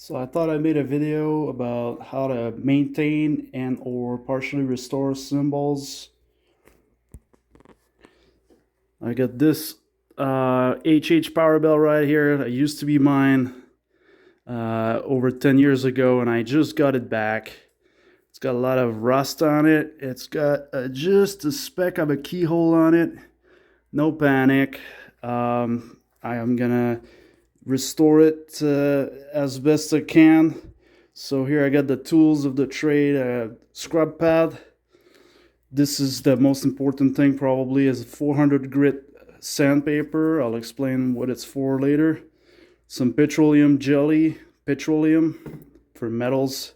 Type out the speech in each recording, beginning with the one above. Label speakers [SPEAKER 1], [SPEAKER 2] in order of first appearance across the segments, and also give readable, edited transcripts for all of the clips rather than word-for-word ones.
[SPEAKER 1] So I thought I made a video about how to maintain and or partially restore cymbals. I got this HH power bell right here. That used to be mine over 10 years ago, and I just got it back. It's got a lot of rust on it. It's got just a speck of a keyhole on it. No panic. I am gonna restore it as best I can. So here I got the tools of the trade, scrub pad. This is the most important thing probably, is 400 grit sandpaper. I'll explain what it's for later. Some petroleum jelly, petroleum for metals.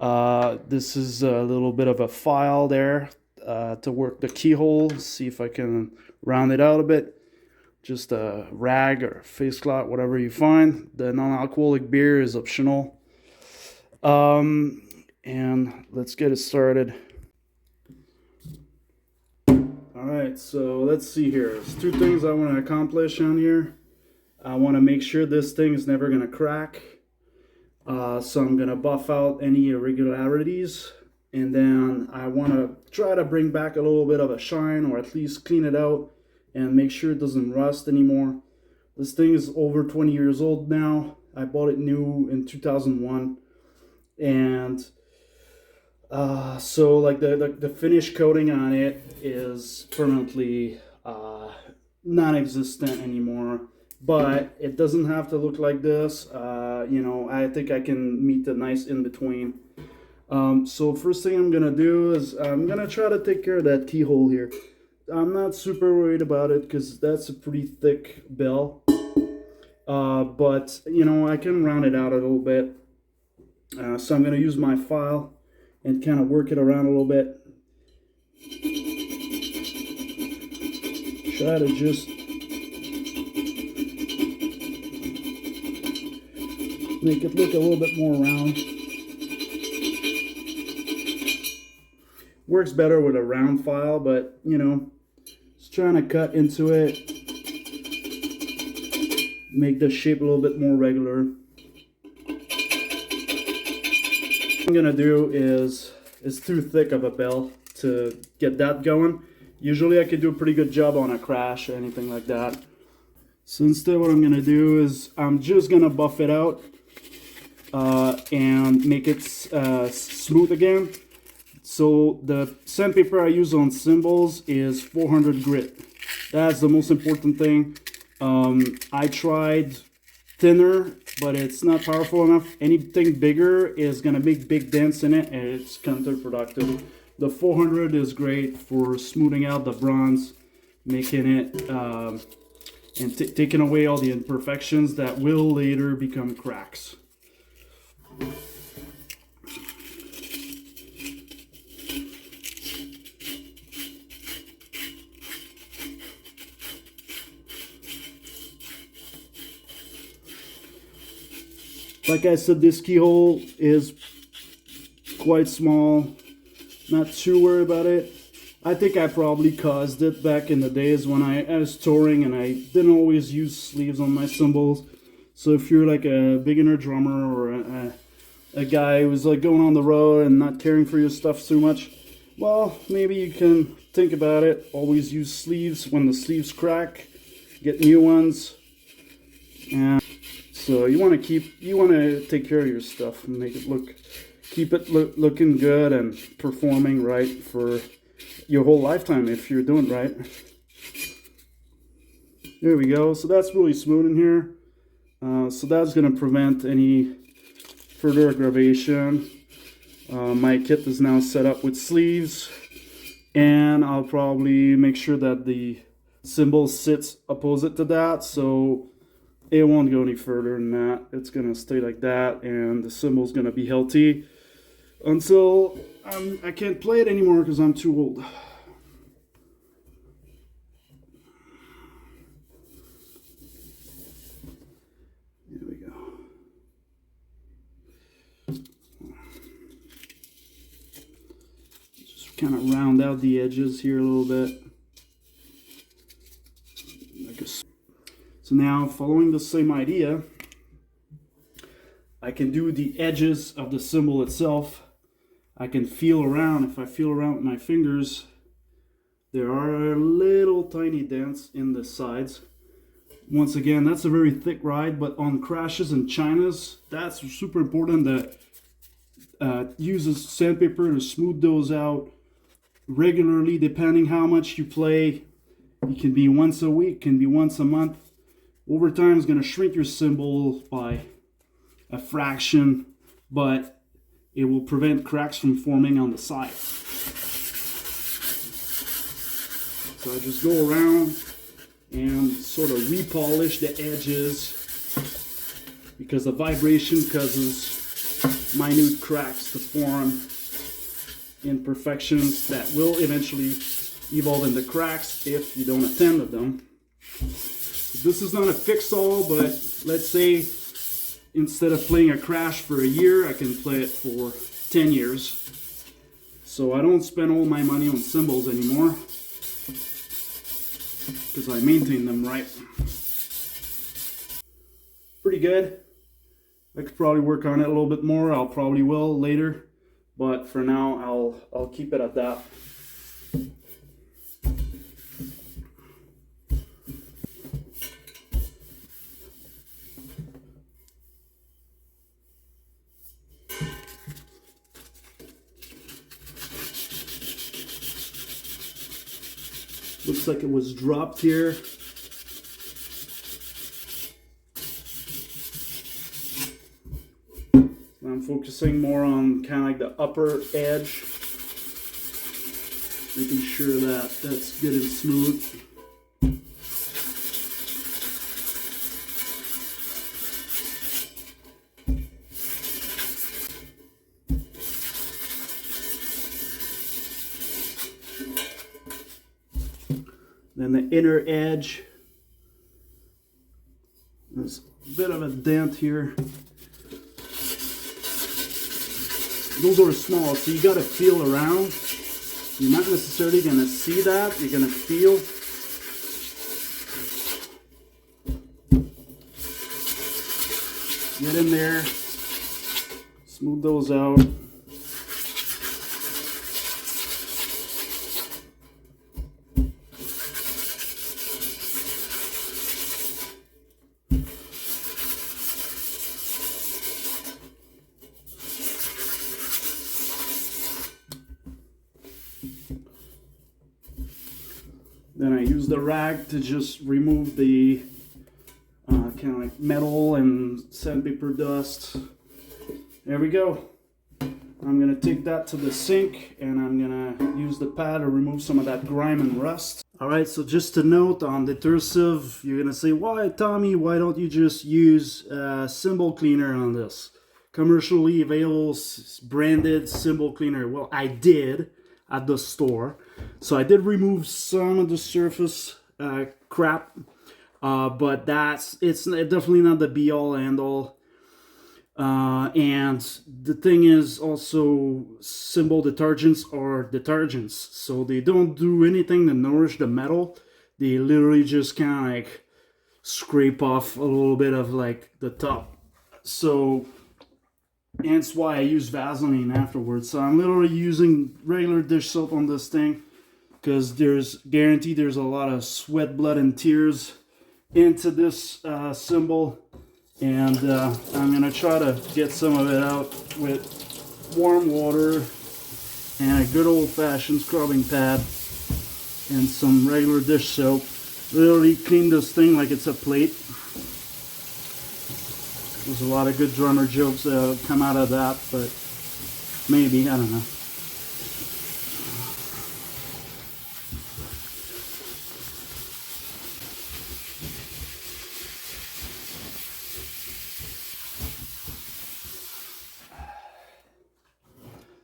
[SPEAKER 1] This is a little bit of a file there to work the keyhole. See if I can round it out a bit. Just a rag or face cloth, whatever you find. The non-alcoholic beer is optional. And let's get it started. Alright, so let's see here. There's two things I want to accomplish on here. I want to make sure this thing is never going to crack. So I'm going to buff out any irregularities. And then I want to try to bring back a little bit of a shine, or at least clean it out and make sure it doesn't rust anymore. This thing is over 20 years old now. I bought it new in 2001. And so like the finish coating on it is permanently non-existent anymore. But it doesn't have to look like this. I think I can meet the nice in-between. So first thing I'm gonna do is I'm gonna try to take care of that keyhole here. I'm not super worried about it because that's a pretty thick bell. But I can round it out a little bit. So I'm going to use my file and kind of work it around a little bit. Try to just make it look a little bit more round. Works better with a round file, but just trying to cut into it, make the shape a little bit more regular. What I'm gonna do is, it's too thick of a bell to get that going. Usually I could do a pretty good job on a crash or anything like that. So instead what I'm gonna do is I'm just gonna buff it out and make it smooth again. So the sandpaper I use on Cymbals is 400 grit. That's the most important thing. I tried thinner, but it's not powerful enough. Anything bigger is gonna make big dents in it, and it's counterproductive. The 400 is great for smoothing out the bronze, making it and taking away all the imperfections that will later become cracks. Like I said, this keyhole is quite small. Not too worried about it. I think I probably caused it back in the days when I was touring and I didn't always use sleeves on my cymbals. So if you're like a beginner drummer or a guy who's like going on the road and not caring for your stuff too much, well, maybe you can think about it. Always use sleeves. When the sleeves crack, get new ones. And so you want to take care of your stuff and make it keep it looking good and performing right for your whole lifetime if you're doing right. There we go. So that's really smooth in here. So that's going to prevent any further aggravation. My kit is now set up with sleeves, and I'll probably make sure that the cymbal sits opposite to that, so it won't go any further than that. It's going to stay like that, and the cymbal's going to be healthy until I can't play it anymore because I'm too old. There we go. Just kind of round out the edges here a little bit. So now, following the same idea, I can do the edges of the cymbal itself. I can feel around. If I feel around with my fingers, there are little tiny dents in the sides. Once again, that's a very thick ride, but on crashes and chinas, that's super important to use sandpaper to smooth those out regularly, depending how much you play. It can be once a week, can be once a month. Over time, it's going to shrink your cymbal by a fraction, but it will prevent cracks from forming on the side. So I just go around and sort of repolish the edges, because the vibration causes minute cracks to form, imperfections that will eventually evolve into cracks if you don't attend to them. This is not a fix-all, but let's say instead of playing a crash for a year, I can play it for 10 years. So I don't spend all my money on cymbals anymore, because I maintain them right. Pretty good. I could probably work on it a little bit more. I'll probably will later, but for now I'll keep it at that. Looks like it was dropped here. I'm focusing more on kind of like the upper edge, making sure that that's good and smooth. Then the inner edge, there's a bit of a dent here. Those are small, so you got to feel around. You're not necessarily going to see that. You're going to feel. Get in there, smooth those out. Then I use the rag to just remove the kind of like metal and sandpaper dust. There we go. I'm going to take that to the sink, and I'm going to use the pad to remove some of that grime and rust. Alright, so just a note on detersive, you're going to say, why Tommy, why don't you just use cymbal cleaner on this? Commercially available branded cymbal cleaner. Well, I did at the store. So I did remove some of the surface crap, but it's definitely not the be-all end-all. And the thing is also, cymbal detergents are detergents, so they don't do anything to nourish the metal. They literally just kind of like scrape off a little bit of like the top. So that's why I use Vaseline afterwards. So I'm literally using regular dish soap on this thing, because there's a lot of sweat, blood, and tears into this cymbal, and I'm gonna try to get some of it out with warm water and a good old-fashioned scrubbing pad and some regular dish soap. Literally clean this thing like it's a plate. There's a lot of good drummer jokes that come out of that, but maybe, I don't know.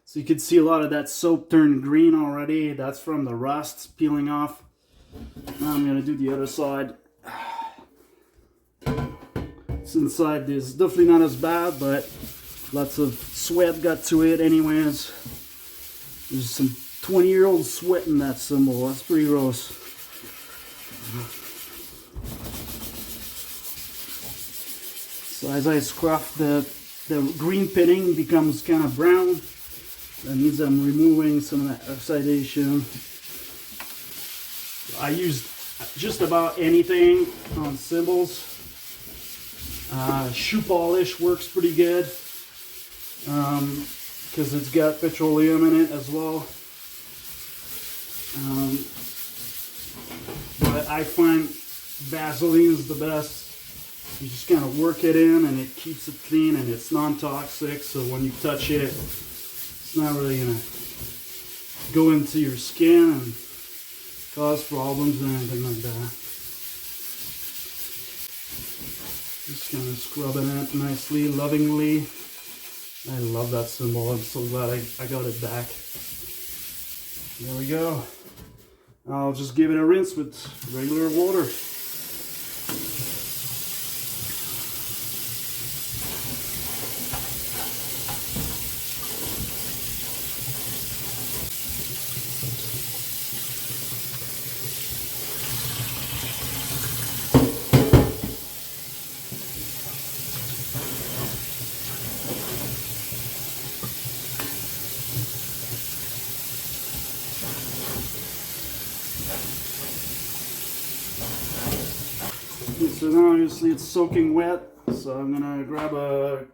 [SPEAKER 1] So you can see a lot of that soap turned green already. That's from the rust peeling off. Now I'm going to do the other side. This inside is definitely not as bad, but lots of sweat got to it anyways. There's some 20-year-old sweat in that cymbal. That's pretty gross. So as I scruff the the green pitting becomes kind of brown. That means I'm removing some of that oxidation. I use just about anything on cymbals. Shoe polish works pretty good because it's got petroleum in it as well. But I find Vaseline is the best. You just kind of work it in and it keeps it clean and it's non-toxic, so when you touch it, it's not really gonna go into your skin and cause problems or anything like that. Just kind of scrubbing it nicely, lovingly. I love that cymbal. I'm so glad I got it back. There we go. I'll just give it a rinse with regular water. So now obviously it's soaking wet, so I'm gonna grab a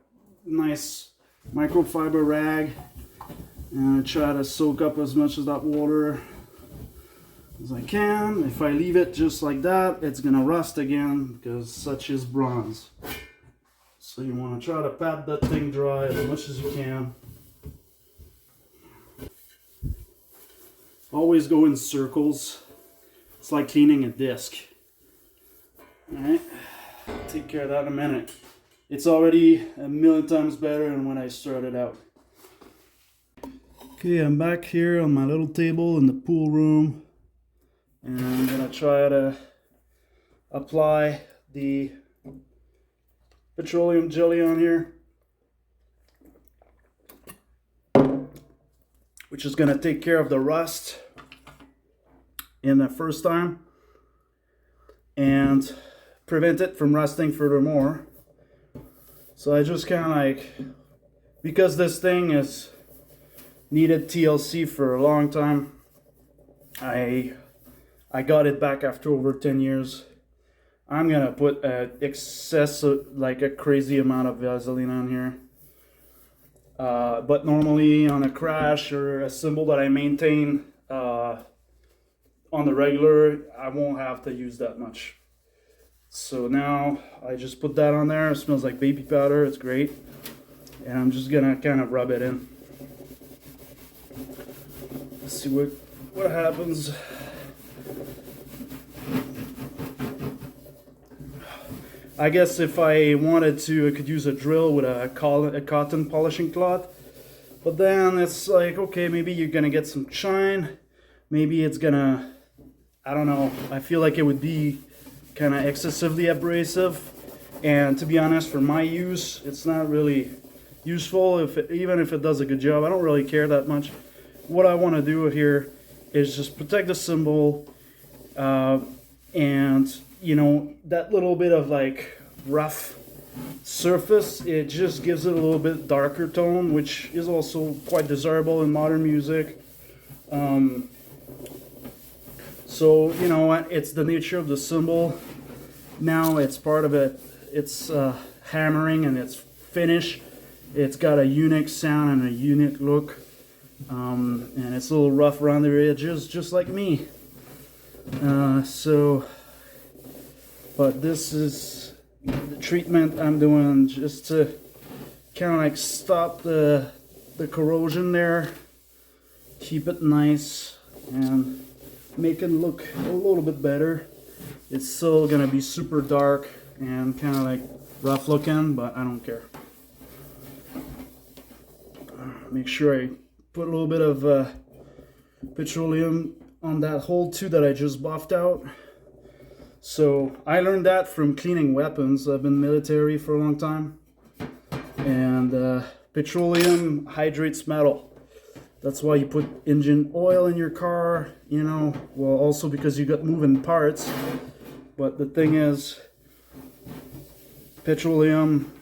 [SPEAKER 1] nice microfiber rag and try to soak up as much of that water as I can. If I leave it just like that, it's gonna rust again because such is bronze. So you want to try to pat that thing dry as much as you can. Always go in circles. It's like cleaning a disc. Alright, take care of that in a minute. It's already a million times better than when I started out. Okay, I'm back here on my little table in the pool room, and I'm gonna try to apply the petroleum jelly on here, which is gonna take care of the rust in the first time and prevent it from rusting furthermore. So I just kind of like, because this thing is needed TLC for a long time, I got it back after over 10 years. I'm gonna put like a crazy amount of Vaseline on here. But normally on a crash or a cymbal that I maintain on the regular, I won't have to use that much. So now I just put that on there. It smells like baby powder. It's great. And I'm just gonna kind of rub it in. Let's see what happens. I guess if I wanted to, I could use a drill with a cotton polishing cloth. But then it's like, okay, maybe you're gonna get some shine. Maybe it's gonna, I don't know. I feel like it would be kind of excessively abrasive, and to be honest, for my use, it's not really useful. Even if it does a good job, I don't really care that much. What I want to do here is just protect the cymbal, and you know, that little bit of like rough surface, it just gives it a little bit darker tone, which is also quite desirable in modern music. So, you know what, it's the nature of the cymbal. Now it's part of it. It's hammering and its finish. It's got a unique sound and a unique look. And it's a little rough around the edges, just like me. But this is the treatment I'm doing just to kind of like stop the corrosion there, keep it nice, and make it look a little bit better. It's still gonna be super dark and kind of like rough looking, but I don't care. Make sure I put a little bit of petroleum on that hole too that I just buffed out. So I learned that from cleaning weapons. I've been military for a long time, and petroleum hydrates metal. That's why you put engine oil in your car, you know, well, also because you got moving parts. But the thing is, petroleum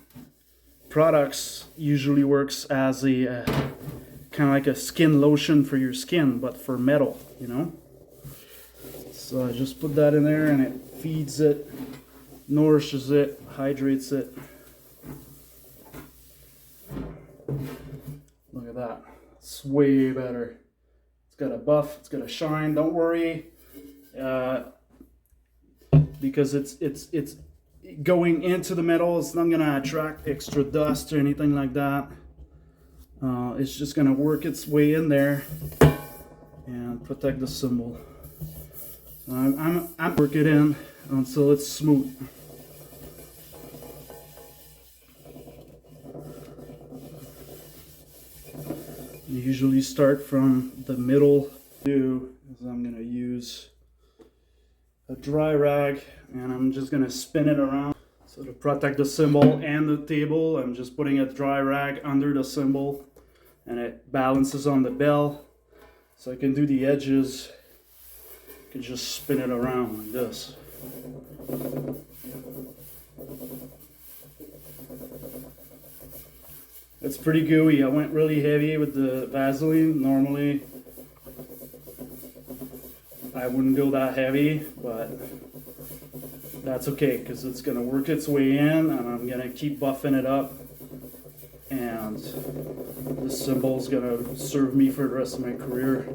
[SPEAKER 1] products usually works as a kind of like a skin lotion for your skin, but for metal, you know. So I just put that in there and it feeds it, nourishes it, hydrates it. Look at that. It's way better. It's got a buff, it's got a shine. Don't worry, because it's going into the metal. It's not gonna attract extra dust or anything like that. It's just gonna work its way in there and protect the cymbal. I'm work it in until it's smooth. You usually start from the middle. I'm gonna use a dry rag and I'm just gonna spin it around. So to protect the cymbal and the table, I'm just putting a dry rag under the cymbal and it balances on the bell. So I can do the edges. I can just spin it around like this. It's pretty gooey. I went really heavy with the Vaseline. Normally I wouldn't go that heavy, but that's okay because it's gonna work its way in and I'm gonna keep buffing it up, and this cymbal's gonna serve me for the rest of my career.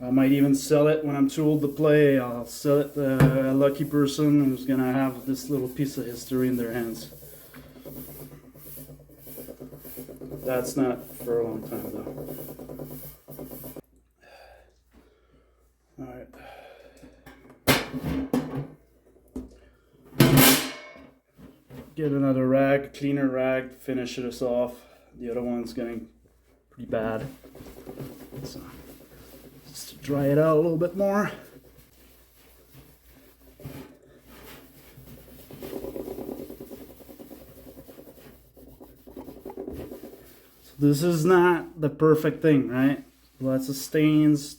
[SPEAKER 1] I might even sell it when I'm too old to play. I'll sell it to a lucky person who's gonna have this little piece of history in their hands. That's not for a long time though. Alright. Get another rag, cleaner rag, finish this off. The other one's getting pretty bad. So just to dry it out a little bit more. This is not the perfect thing, right? Lots of stains.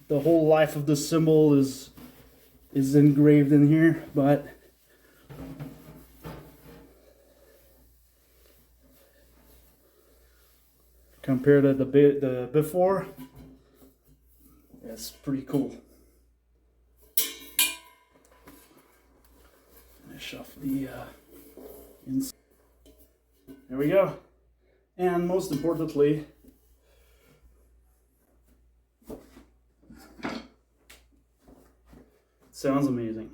[SPEAKER 1] The whole life of the cymbal is engraved in here, but compared to the before, it's pretty cool. Finish off the inside. There we go. And most importantly, it sounds amazing.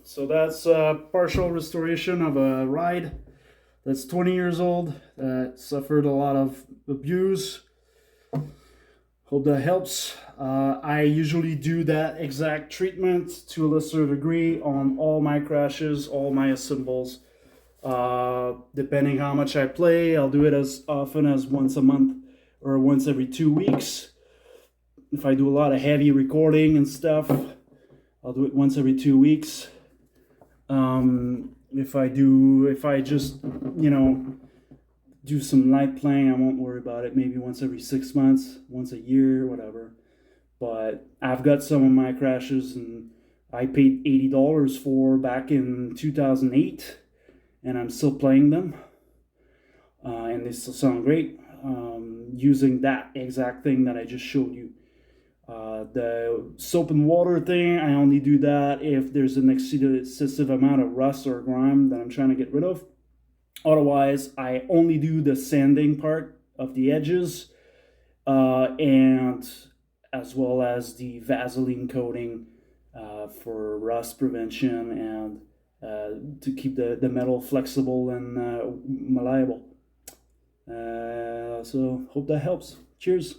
[SPEAKER 1] So that's a partial restoration of a ride that's 20 years old, that suffered a lot of abuse. Hope that helps. I usually do that exact treatment to a lesser degree on all my crashes, all my cymbals. Depending how much I play, I'll do it as often as once a month or once every 2 weeks. If I do a lot of heavy recording and stuff, I'll do it once every 2 weeks. If I just, you know, do some light playing, I won't worry about it. Maybe once every 6 months, once a year, whatever. But I've got some of my crashes and I paid $80 for back in 2008 and I'm still playing them. And they still sound great, using that exact thing that I just showed you. The soap and water thing, I only do that if there's an excessive amount of rust or grime that I'm trying to get rid of. Otherwise, I only do the sanding part of the edges, and as well as the Vaseline coating for rust prevention and to keep the metal flexible and malleable. So hope that helps. Cheers.